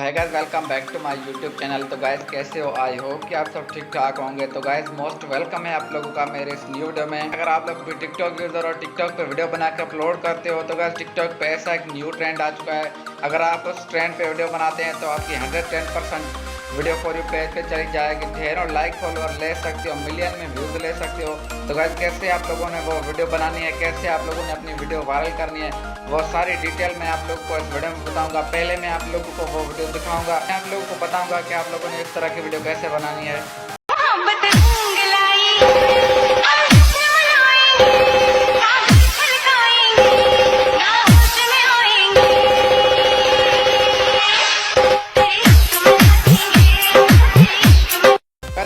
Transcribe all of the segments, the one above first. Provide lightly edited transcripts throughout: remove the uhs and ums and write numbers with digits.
है guys, welcome back to my YouTube channel. तो guys कैसे हो? आई होप कि आप सब ठीक ठाक होंगे। तो गाइस मोस्ट वेलकम है आप लोगों का मेरे इस न्यू वीडियो में। अगर आप लोग भी टिकटॉक यूजर और टिकटॉक पे वीडियो बना के अपलोड करते हो तो गाइस टिकटॉक पे ऐसा एक न्यू ट्रेंड आ चुका है। अगर आप उस ट्रेंड पे वीडियो बनाते हैं तो आपकी 110% वीडियो फॉर यू पेज पे चली जाएगी। ढेरों लाइक फॉलोअर ले सकते हो, मिलियन में व्यूज ले सकते हो। तो गाइस कैसे आप लोगों ने वो वीडियो बनानी है, कैसे आप लोगों ने अपनी वीडियो वायरल करनी है, वो सारी डिटेल मैं आप लोगों को इस वीडियो में बताऊंगा। पहले मैं आप लोगों को वो वीडियो दिखाऊंगा, मैं आप लोगों को बताऊंगा कि आप लोगों ने इस तरह की वीडियो कैसे बनानी है।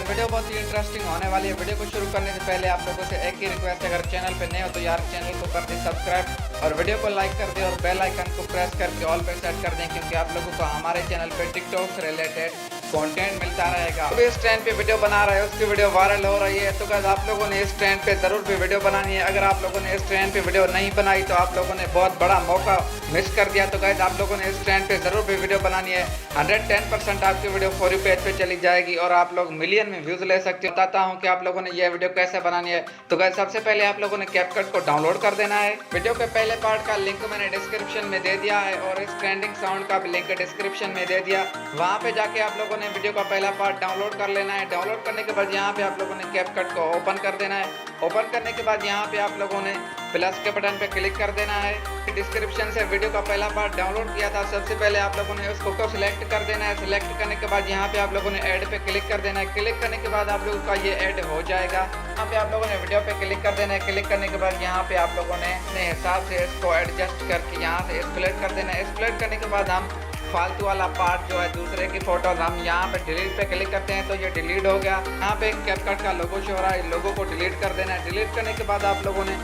वीडियो बहुत ही इंटरेस्टिंग होने वाली है। वीडियो को शुरू करने से पहले आप लोगों से एक ही रिक्वेस्ट है, अगर चैनल पे नए हो तो यार चैनल को कर दें सब्सक्राइब और वीडियो को लाइक कर दें और बेल आइकन को प्रेस करके ऑल पे सेट कर दें, क्योंकि आप लोगों को हमारे चैनल पे टिकटॉक से रिलेटेड कंटेंट मिलता रहेगा। तो इस ट्रेंड पे वीडियो बना रहे हो, उसकी वीडियो वायरल हो रही है, तो गाइस आप लोगों ने इस ट्रेंड पे जरूर भी वीडियो बनानी है। अगर आप लोगों ने इस ट्रेंड पे वीडियो नहीं बनाई तो आप लोगों ने बहुत बड़ा मौका मिस कर दिया। तो गाइस आप लोगों ने इस ट्रेंड पे जरूर भी वीडियो बनानी है। 110% आपकी वीडियो फॉर यू पेज पे चली जाएगी और आप लोग मिलियन में व्यूज ले सकते हो। बताता हूँ कि आप लोगों ने यह वीडियो कैसे बनानी है। तो गाइस सबसे पहले आप लोगों ने कैपकट को डाउनलोड कर देना है। वीडियो के पहले पार्ट का लिंक मैंने डिस्क्रिप्शन में दे दिया है और इस ट्रेंडिंग साउंड का भी लिंक डिस्क्रिप्शन में दे दिया। वहाँ पे जाके आप लोगों ने वीडियो का पहला पार्ट डाउनलोड कर लेना है। डाउनलोड करने के बाद यहाँ पे आप लोगों ने कैपकट को ओपन कर देना है। ओपन करने के बाद यहाँ पे आप लोगों ने प्लस के बटन पे क्लिक कर देना है। डिस्क्रिप्शन से वीडियो का पहला पार्ट डाउनलोड किया था, सबसे पहले आप लोगों ने उसको को सिलेक्ट कर देना है। सिलेक्ट करने के बाद यहाँ पे आप लोगों ने ऐड पे क्लिक कर देना है। क्लिक करने के बाद आप लोगों का ये ऐड हो जाएगा। यहाँ पे आप लोगों ने वीडियो पे क्लिक कर देना है। क्लिक करने के बाद यहाँ पे आप लोगों ने अपने हिसाब से इसको एडजस्ट करके यहाँ से स्प्लिट कर देना है। स्प्लिट करने के बाद हम फालतू वाला पार्ट जो है दूसरे की फोटोज हम यहाँ पे डिलीट पे क्लिक करते हैं तो ये डिलीट हो गया। यहाँ पे कैपकट का लोगो शो हो रहा है, लोगो को डिलीट कर देना है। डिलीट करने के बाद आप लोगों ने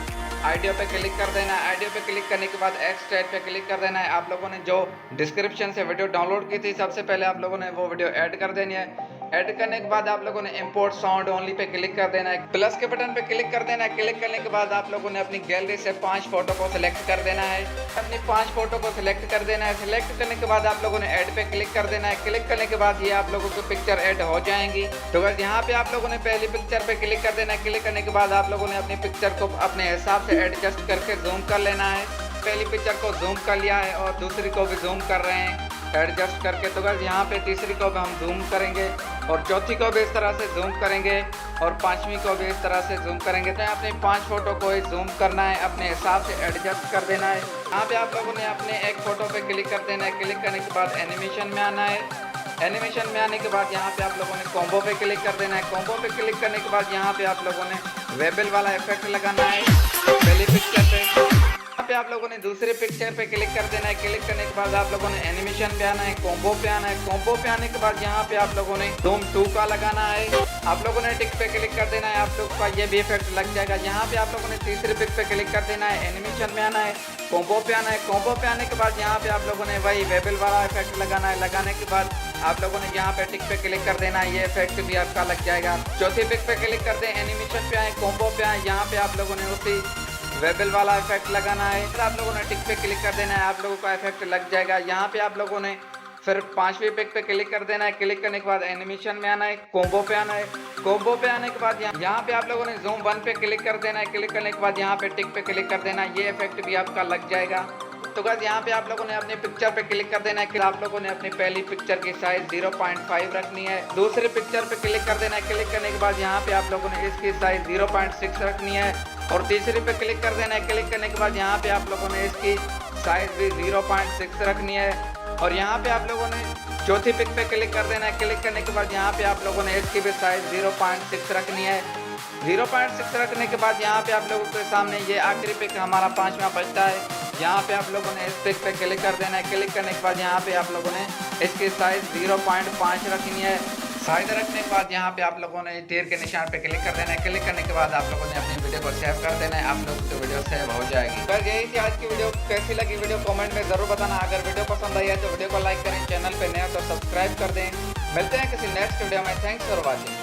आइडियो पे क्लिक कर देना है। आइडियो पे क्लिक करने के बाद एक्सट्रैक्ट पे क्लिक कर देना है। आप लोगों ने जो डिस्क्रिप्शन से वीडियो डाउनलोड की थी सबसे पहले आप लोगों ने वो वीडियो ऐड कर देनी है। ऐड करने के बाद आप लोगों ने import sound only pay click कर देना है। प्लस के बटन पे क्लिक कर देना है। क्लिक करने के बाद आप लोगों ने अपनी गैलरी से 5 फोटो को सिलेक्ट कर देना है। अपनी 5 फोटो को सिलेक्ट कर देना है। सिलेक्ट करने के बाद आप लोगों ने ऐड पे क्लिक कर देना है। क्लिक करने के बाद ये आप लोगों की पिक्चर ऐड हो जाएंगी। तो बस यहाँ पे आप लोगों ने पहली पिक्चर पे क्लिक कर देना है। क्लिक करने के बाद आप लोगों ने अपनी पिक्चर को अपने हिसाब से एडजस्ट करके जूम कर लेना है। पहली पिक्चर को जूम कर लिया है और दूसरी को भी जूम कर रहे हैं एडजस्ट करके। तो बस यहाँ पे तीसरी को भी हम जूम करेंगे और चौथी को भी इस तरह से जूम करेंगे और पांचवी को भी इस तरह से जूम करेंगे। तो अपनी 5 फोटो को ही जूम करना है, अपने हिसाब से एडजस्ट कर देना है। यहाँ पे आप लोगों ने अपने एक फोटो पे क्लिक कर देना है। क्लिक करने के बाद एनिमेशन में आना है। एनिमेशन में आने के बाद यहाँ पे आप लोगों ने कॉम्बो पे क्लिक कर देना है। कॉम्बो पे क्लिक करने के बाद यहाँ पे आप लोगों ने वेबल वाला इफेक्ट लगाना है पहली पिक्चर पे। आप लोगों ने दूसरे पिक्चर पे क्लिक कर देना है। क्लिक करने के बाद आप लोगों ने एनिमेशन पे आना है, कॉम्बो पे आना है। कॉम्बो पे आने के बाद यहाँ पे आप लोगों ने जूम 2 का लगाना है। आप लोगों ने टिक पे क्लिक कर देना है, आप लोग का ये भी इफेक्ट लग जाएगा। यहाँ पे आप लोगों ने तीसरे पिक पे क्लिक कर देना है, एनिमेशन में आना है, कॉम्बो पे आना है। कॉम्बो पे आने के बाद यहाँ पे आप लोगों ने वही वेबल वाला इफेक्ट लगाना है। लगाने के बाद आप लोगों ने यहाँ पे टिक पे क्लिक कर देना है, ये इफेक्ट भी आपका लग जाएगा। चौथी पिक पे क्लिक कर दें, एनिमेशन पे आए, कॉम्बो पे आए, यहाँ पे आप लोगों ने उसी वेबल वाला इफेक्ट लगाना है। फिर आप लोगों ने टिक पे क्लिक कर देना है, आप लोगों का इफेक्ट लग जाएगा। यहाँ पे आप लोगों ने फिर 5वीं पिक पे क्लिक कर देना है। क्लिक करने के बाद एनिमेशन में आना है, कॉम्बो पे आना है। कॉम्बो पे आने के बाद यहाँ पे आप लोगों ने जूम 1 पे क्लिक कर देना है। क्लिक करने के बाद यहाँ पे टिक पे क्लिक कर देना है, ये इफेक्ट भी आपका लग जाएगा। तो गाइस यहाँ पे आप लोगों ने अपनी पिक्चर पे क्लिक कर देना है कि आप लोगों ने अपनी पहली पिक्चर की साइज 0.5 रखनी है। दूसरी पिक्चर पे क्लिक कर देना है। क्लिक करने के बाद यहाँ पे आप लोगों ने इसकी साइज 0.6 रखनी है और तीसरी पे क्लिक कर देना है। क्लिक करने के बाद यहाँ पे आप लोगों ने इसकी साइज भी 0.6 रखनी है और यहाँ पे आप लोगों ने चौथी पिक पे क्लिक कर देना है। क्लिक करने के बाद यहाँ पे आप लोगों ने इसकी भी साइज 0.6 रखनी है। 0.6 रखने के बाद यहाँ पे आप लोगों के सामने ये आखिरी पिक हमारा 5वां बचता है। यहाँ पे आप लोगों ने इस पिक पे क्लिक कर देना है। क्लिक करने के बाद यहाँ पे आप लोगों ने इसकी साइज 0.5 रखनी है। साइज रखने के बाद यहाँ पे आप लोगों ने तीर के निशान पे क्लिक कर देना है। क्लिक करने के बाद आप लोगों ने अपनी वीडियो को सेव कर देना है, आप लोगों की वीडियो सेव हो जाएगी। बस यही थी आज की वीडियो। कैसी लगी वीडियो कमेंट में जरूर बताना। अगर वीडियो पसंद आई है तो वीडियो को लाइक करें, चैनल पे नया तो सब्सक्राइब कर दें। मिलते हैं किसी नेक्स्ट वीडियो में। Thanks for watching.